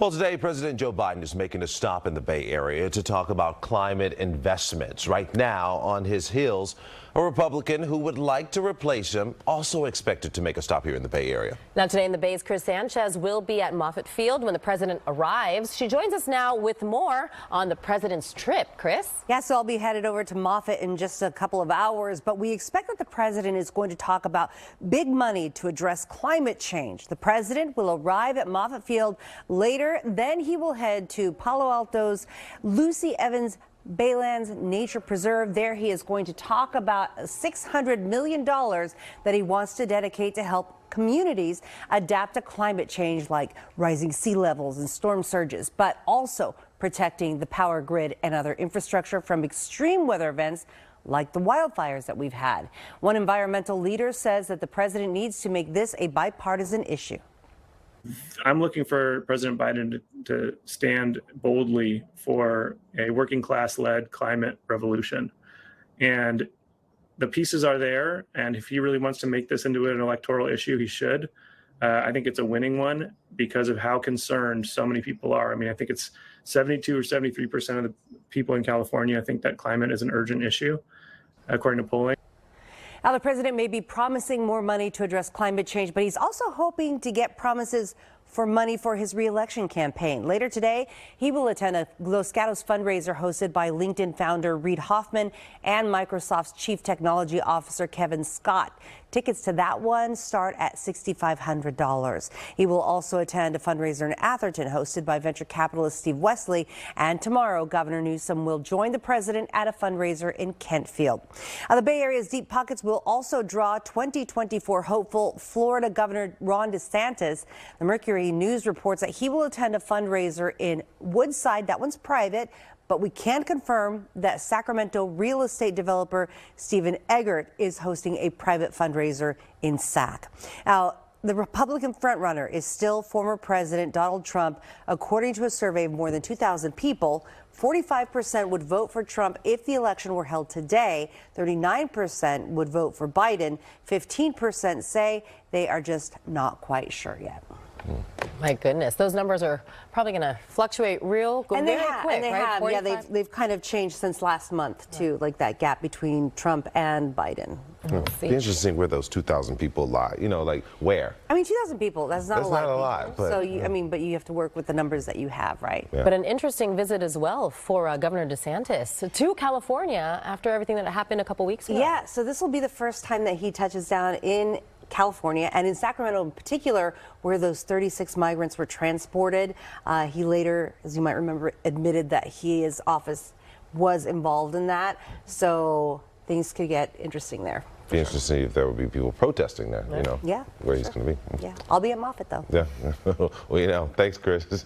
Well, today, President Joe Biden is making a stop in the Bay Area to talk about climate investments. Right now, on his heels, a Republican who would like to replace him also expected to make a stop here in the Bay Area. Now, today in the Bay's Kris Sanchez will be at Moffett Field when the president arrives. She joins us now with more on the president's trip. Kris? Yes, so I'll be headed over to Moffett in just a couple of hours, but we expect that the president is going to talk about big money to address climate change. The president will arrive at Moffett Field later, then he will head to Palo Alto's Lucy Evans Baylands Nature Preserve. There he is going to talk about $600 million that he wants to dedicate to help communities adapt to climate change, like rising sea levels and storm surges, but also protecting the power grid and other infrastructure from extreme weather events like the wildfires that we've had. One environmental leader says that the president needs to make this a bipartisan issue. I'm looking for President Biden to stand boldly for a working class led climate revolution. And the pieces are there. And if he really wants to make this into an electoral issue, he should. I think it's a winning one because of how concerned so many people are. I mean, I think it's 72 or 73% of the people in California think that climate is an urgent issue, according to polling. Now, the president may be promising more money to address climate change, but he's also hoping to get promises for money for his re-election campaign. Later today, he will attend a Los Gatos fundraiser hosted by LinkedIn founder Reid Hoffman and Microsoft's Chief Technology Officer Kevin Scott. Tickets to that one start at $6,500. He will also attend a fundraiser in Atherton hosted by venture capitalist Steve Wesley. And tomorrow, Governor Newsom will join the president at a fundraiser in Kentfield. The Bay Area's deep pockets will also draw 2024 hopeful Florida Governor Ron DeSantis. The Mercury News reports that he will attend a fundraiser in Woodside. That one's private, but we can confirm that Sacramento real estate developer Stephen Eggert is hosting a private fundraiser in Sac. Now, the Republican frontrunner is still former President Donald Trump. According to a survey of more than 2,000 people, 45% would vote for Trump if the election were held today. 39% would vote for Biden. 15% say they are just not quite sure yet. My goodness, those numbers are probably going to fluctuate very quick, and they right? have. Yeah, they've kind of changed since last month too, like that gap between Trump and Biden. Be interesting where those 2,000 people lie. You know, like where? I mean, 2,000 people. That's not a lot. Not a lot. But, so I mean, but you have to work with the numbers that you have, right? Yeah. But an interesting visit as well for Governor DeSantis to California after everything that happened a couple weeks ago. Yeah. So this will be the first time that he touches down in California and in Sacramento in particular, where those 36 migrants were transported. He later, as you might remember, admitted that his office was involved in that. So things could get interesting there. Be interesting if there would be people protesting there, you know, yeah, where he's going to be. Yeah, I'll be at Moffett though. Yeah. Well, you know, thanks, Kris.